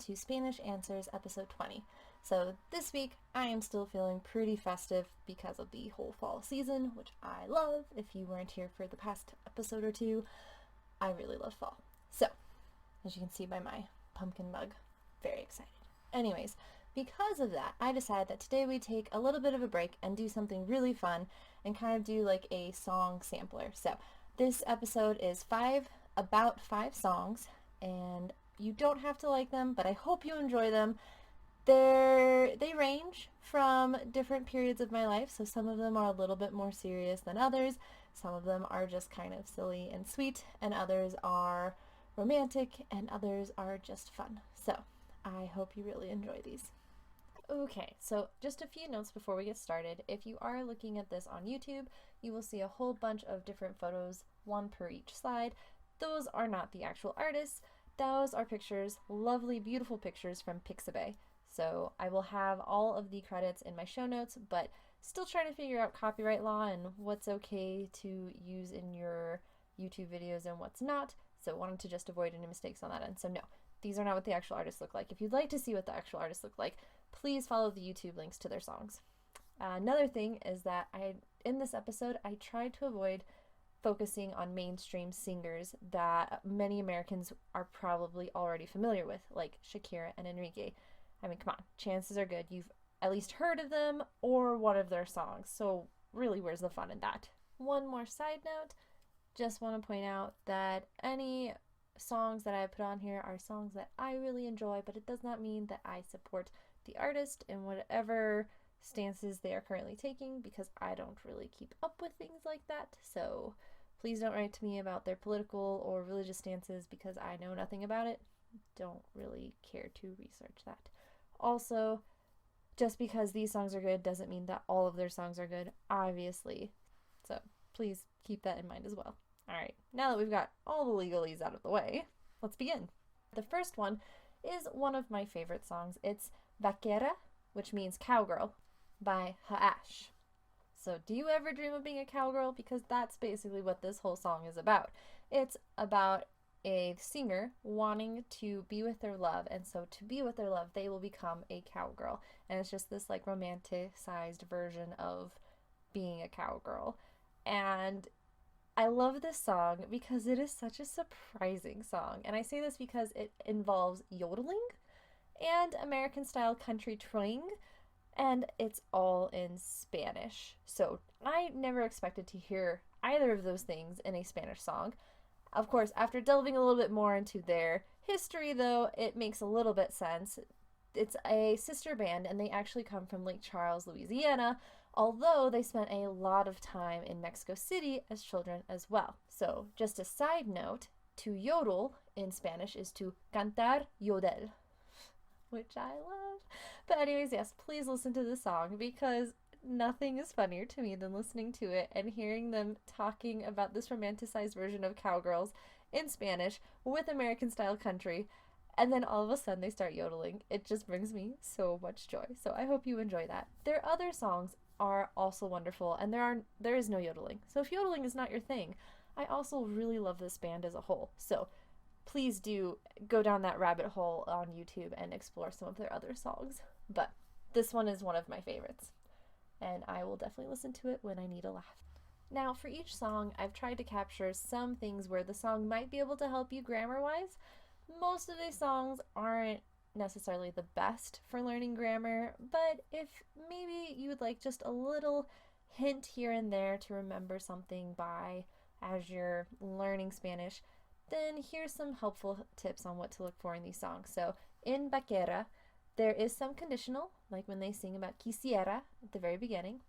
to Spanish Answers episode 20. So this week I am still feeling pretty festive because of the whole fall season, which I love. If you weren't here for the past episode or two, I really love fall. So, as you can see by my pumpkin mug, very excited. Anyways, because of that, I decided that today we take a little bit of a break and do something really fun and kind of do like a song sampler. So this episode is about five songs, and you don't have to like them, but I hope you enjoy them. They range from different periods of my life, so some of them are a little bit more serious than others. Some of them are just kind of silly and sweet, and others are romantic, and others are just fun. So I hope you really enjoy these. Okay, so just a few notes before we get started. If you are looking at this on YouTube, you will see a whole bunch of different photos, one per each slide. Those are not the actual artists. Those are pictures, lovely, beautiful pictures from Pixabay. So I will have all of the credits in my show notes, but still trying to figure out copyright law and what's okay to use in your YouTube videos and what's not. So wanted to just avoid any mistakes on that end. So no, these are not what the actual artists look like. If you'd like to see what the actual artists look like, please follow the YouTube links to their songs. Another thing is that in this episode, I tried to avoid focusing on mainstream singers that many Americans are probably already familiar with, like Shakira and Enrique. I mean, come on, chances are good you've at least heard of them or one of their songs, so really, where's the fun in that? One more side note, just want to point out that any songs that I put on here are songs that I really enjoy, but it does not mean that I support the artist in whatever stances they are currently taking, because I don't really keep up with things like that. So please don't write to me about their political or religious stances because I know nothing about it. Don't really care to research that. Also, just because these songs are good doesn't mean that all of their songs are good, obviously. So please keep that in mind as well. Alright, now that we've got all the legalese out of the way, let's begin. The first one is one of my favorite songs. It's Vaquera, which means cowgirl, by Haash. So do you ever dream of being a cowgirl? Because that's basically what this whole song is about. It's about a singer wanting to be with their love, and so to be with their love, they will become a cowgirl. And it's just this like romanticized version of being a cowgirl. And I love this song because it is such a surprising song. And I say this because it involves yodeling and American-style country twang, and it's all in Spanish. So I never expected to hear either of those things in a Spanish song. Of course, after delving a little bit more into their history, though, it makes a little bit sense. It's a sister band, and they actually come from Lake Charles, Louisiana, although they spent a lot of time in Mexico City as children as well. So, just a side note, to yodel in Spanish is to cantar yodel, which I love. But anyways, yes, please listen to the song because nothing is funnier to me than listening to it and hearing them talking about this romanticized version of cowgirls in Spanish with American-style country, and then all of a sudden they start yodeling. It just brings me so much joy. So I hope you enjoy that. Their other songs are also wonderful, and there is no yodeling. So if yodeling is not your thing, I also really love this band as a whole. So please do go down that rabbit hole on YouTube and explore some of their other songs. But this one is one of my favorites, and I will definitely listen to it when I need a laugh. Now, for each song, I've tried to capture some things where the song might be able to help you grammar-wise. Most of these songs aren't necessarily the best for learning grammar, but if maybe you would like just a little hint here and there to remember something by as you're learning Spanish, then here's some helpful tips on what to look for in these songs. So in Vaquera, there is some conditional, like when they sing about quisiera at the very beginning.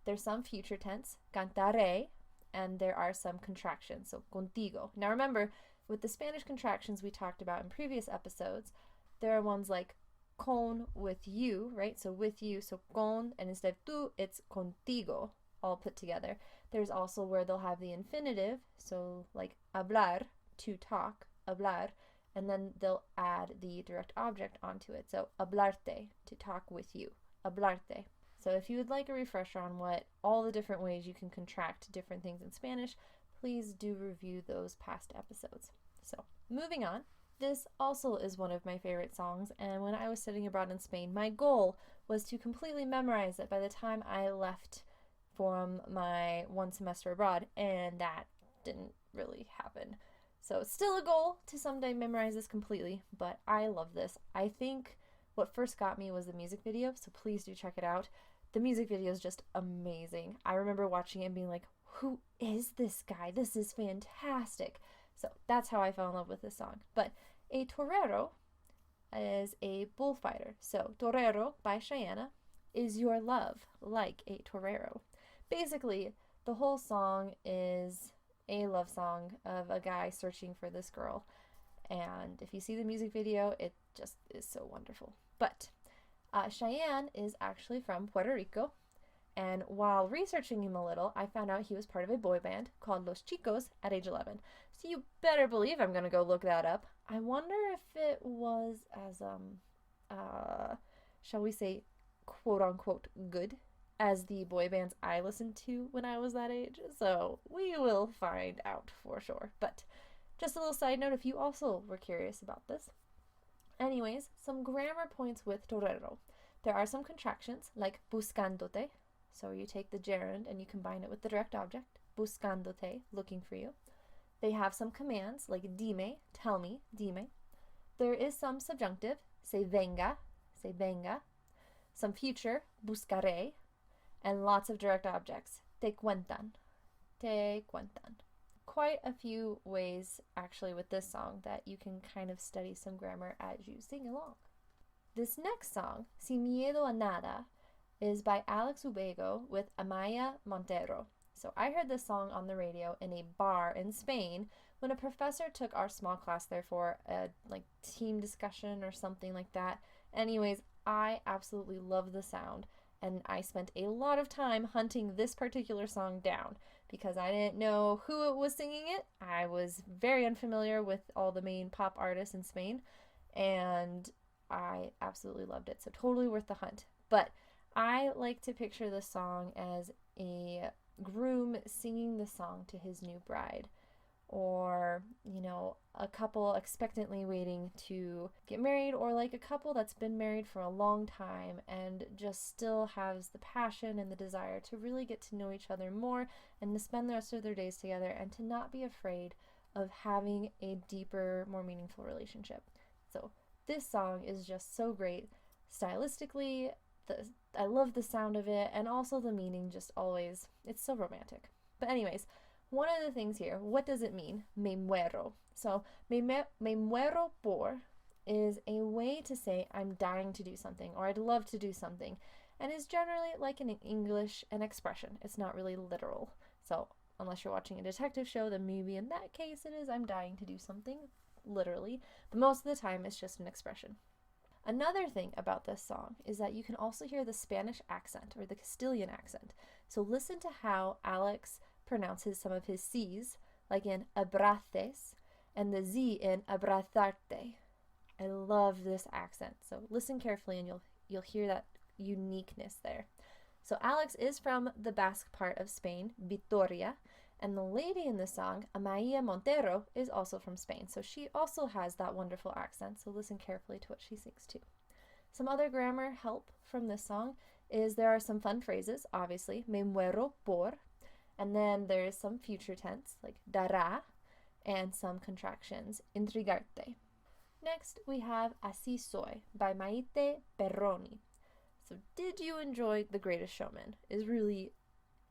There's some future tense, cantaré, and there are some contractions, so contigo. Now remember, with the Spanish contractions we talked about in previous episodes, there are ones like con with you, right? So with you, so con, and instead of tú, it's contigo, all put together. There's also where they'll have the infinitive, so like hablar, to talk, hablar, and then they'll add the direct object onto it. So hablarte, to talk with you, hablarte. So if you would like a refresher on what all the different ways you can contract different things in Spanish, please do review those past episodes. So moving on, This also is one of my favorite songs, and when I was studying abroad in Spain, my goal was to completely memorize it by the time I left from my one semester abroad, and that didn't really happen. So it's still a goal to someday memorize this completely, but I love this. I think what first got me was the music video, so please do check it out. The music video is just amazing. I remember watching it and being like, who is this guy? This is fantastic. So that's how I fell in love with this song. But a torero is a bullfighter. So Torero by Cheyenne is your love like a torero. Basically, the whole song is a love song of a guy searching for this girl. And if you see the music video, it just is so wonderful. But Cheyenne is actually from Puerto Rico. And while researching him a little, I found out he was part of a boy band called Los Chicos at age 11. So you better believe I'm going to go look that up. I wonder if it was as, shall we say, quote unquote, good as the boy bands I listened to when I was that age. So we will find out for sure. But just a little side note if you also were curious about this. Anyways, some grammar points with torero. There are some contractions like buscándote. So you take the gerund and you combine it with the direct object. Buscándote, looking for you. They have some commands like dime, tell me, dime. There is some subjunctive, say venga. Some future, buscaré. And lots of direct objects, te cuentan. Quite a few ways actually with this song that you can kind of study some grammar as you sing along. This next song, Sin Miedo a Nada, is by Alex Ubago with Amaya Montero. So I heard this song on the radio in a bar in Spain when a professor took our small class there for a team discussion or something like that. Anyways, I absolutely love the sound, and I spent a lot of time hunting this particular song down because I didn't know who was singing it. I was very unfamiliar with all the main pop artists in Spain, and I absolutely loved it. So totally worth the hunt. But I like to picture this song as a groom singing the song to his new bride, or, a couple expectantly waiting to get married, or like a couple that's been married for a long time and just still has the passion and the desire to really get to know each other more and to spend the rest of their days together and to not be afraid of having a deeper, more meaningful relationship. So this song is just so great stylistically. I love the sound of it, and also the meaning just always, it's so romantic. But anyways, one of the things here, what does it mean? Me muero. So, me muero por is a way to say I'm dying to do something, or I'd love to do something, and is generally like in English an expression. It's not really literal. So, unless you're watching a detective show, then maybe in that case it is I'm dying to do something, literally. But most of the time it's just an expression. Another thing about this song is that you can also hear the Spanish accent, or the Castilian accent. So listen to how Alex pronounces some of his C's, like in abraces, and the Z in abrazarte. I love this accent, so listen carefully and you'll hear that uniqueness there. So Alex is from the Basque part of Spain, Vitoria, and the lady in the song, Amaya Montero, is also from Spain, so she also has that wonderful accent, so listen carefully to what she sings too. Some other grammar help from this song is there are some fun phrases, obviously, me muero por, and then there's some future tense, like dará, and some contractions, intrigarte. Next, we have Así Soy by Maite Perroni. So did you enjoy The Greatest Showman? Is really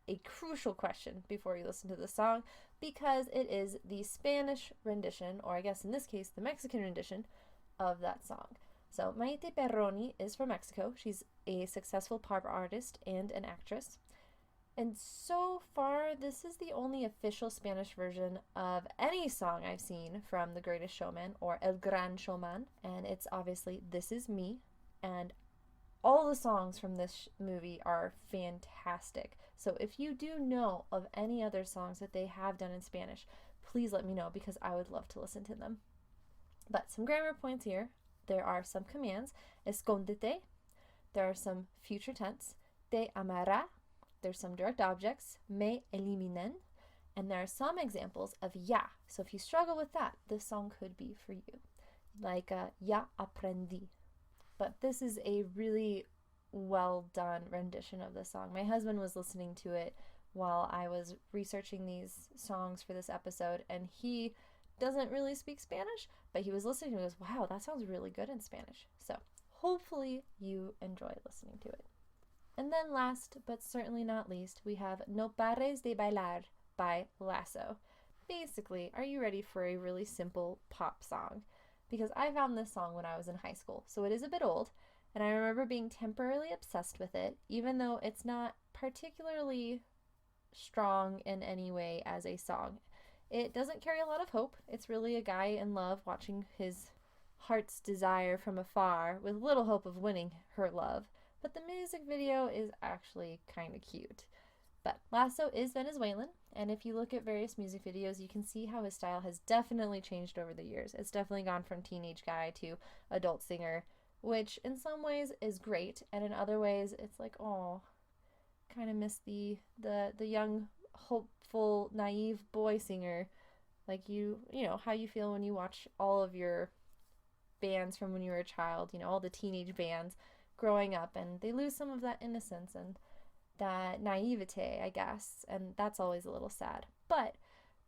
a crucial question before you listen to the song, because it is the Spanish rendition, or I guess in this case the Mexican rendition, of that song. So Maite Perroni is from Mexico. She's a successful pop artist and an actress. And so far, this is the only official Spanish version of any song I've seen from The Greatest Showman, or El Gran Showman, and it's obviously This Is Me, and all the songs from this movie are fantastic. So if you do know of any other songs that they have done in Spanish, please let me know, because I would love to listen to them. But some grammar points here. There are some commands. Escóndete. There are some future tense. Te amará. There's some direct objects. Me eliminen. And there are some examples of ya. So if you struggle with that, this song could be for you. like ya aprendí. But this is a really well done rendition of the song. My husband was listening to it while I was researching these songs for this episode, and he doesn't really speak Spanish, but he was listening and he goes, wow, that sounds really good in Spanish. So hopefully you enjoy listening to it. And then last, but certainly not least, we have No Pares de Bailar by Lasso. Basically, are you ready for a really simple pop song? Because I found this song when I was in high school, so it is a bit old, and I remember being temporarily obsessed with it, even though it's not particularly strong in any way as a song. It doesn't carry a lot of hope. It's really a guy in love watching his heart's desire from afar with little hope of winning her love. But the music video is actually kind of cute. But Lasso is Venezuelan, and if you look at various music videos, you can see how his style has definitely changed over the years. It's definitely gone from teenage guy to adult singer, which in some ways is great, and in other ways it's like, oh, kind of miss the young, hopeful, naive boy singer. Like you know how you feel when you watch all of your bands from when you were a child, all the teenage bands growing up, and they lose some of that innocence and that naivete, I guess, and that's always a little sad. But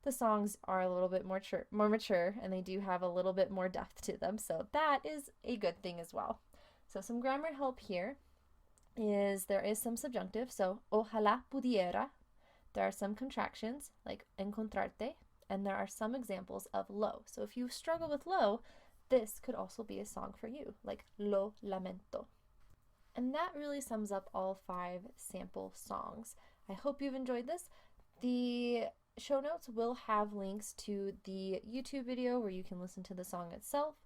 the songs are a little bit more mature, and they do have a little bit more depth to them, so that is a good thing as well. So some grammar help here is there is some subjunctive, so ojalá pudiera. There are some contractions, like encontrarte, and there are some examples of lo. So if you struggle with lo, this could also be a song for you, like Lo Lamento. And that really sums up all 5 sample songs. I hope you've enjoyed this. The show notes will have links to the YouTube video where you can listen to the song itself.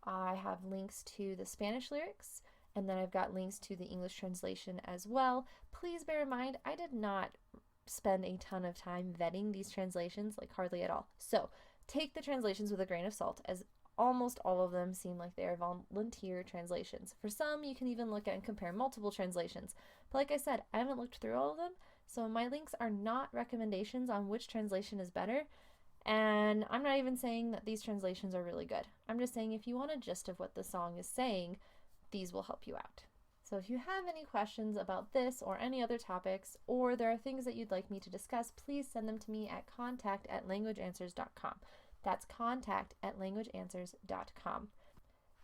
I have links to the Spanish lyrics, and then I've got links to the English translation as well. Please bear in mind, I did not spend a ton of time vetting these translations, like hardly at all. So take the translations with a grain of salt, as almost all of them seem like they are volunteer translations. For some, you can even look at and compare multiple translations. But like I said, I haven't looked through all of them, so my links are not recommendations on which translation is better. And I'm not even saying that these translations are really good. I'm just saying if you want a gist of what the song is saying, these will help you out. So if you have any questions about this or any other topics, or there are things that you'd like me to discuss, please send them to me at contact@languageanswers.com. That's contact@languageanswers.com.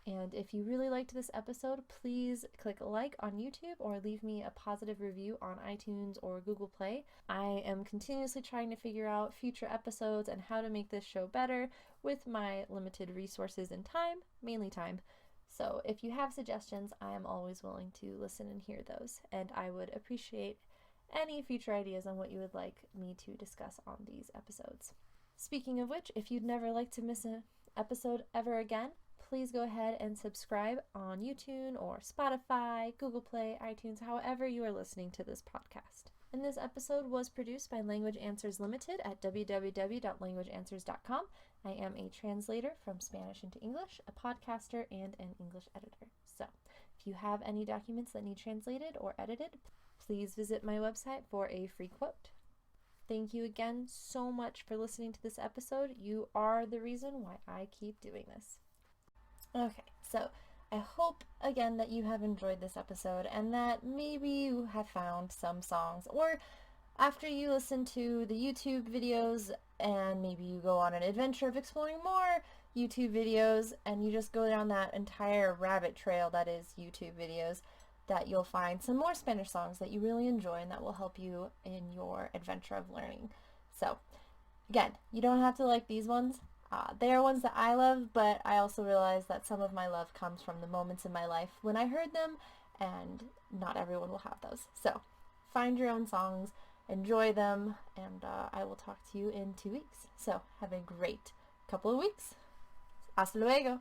And if you really liked this episode, please click like on YouTube or leave me a positive review on iTunes or Google Play. I am continuously trying to figure out future episodes and how to make this show better with my limited resources and time, mainly time. So if you have suggestions, I am always willing to listen and hear those, and I would appreciate any future ideas on what you would like me to discuss on these episodes. Speaking of which, if you'd never like to miss an episode ever again, please go ahead and subscribe on YouTube or Spotify, Google Play, iTunes, however you are listening to this podcast. And this episode was produced by Language Answers Ltd at www.languageanswers.com. I am a translator from Spanish into English, a podcaster, and an English editor. So if you have any documents that need translated or edited, please visit my website for a free quote. Thank you again so much for listening to this episode. You are the reason why I keep doing this. Okay, so I hope again that you have enjoyed this episode and that maybe you have found some songs, or after you listen to the YouTube videos and maybe you go on an adventure of exploring more YouTube videos and you just go down that entire rabbit trail that is YouTube videos, that you'll find some more Spanish songs that you really enjoy and that will help you in your adventure of learning. So again, you don't have to like these ones. They are ones that I love, but I also realize that some of my love comes from the moments in my life when I heard them, and not everyone will have those. So find your own songs, enjoy them, and I will talk to you in 2 weeks. So have a great couple of weeks. Hasta luego!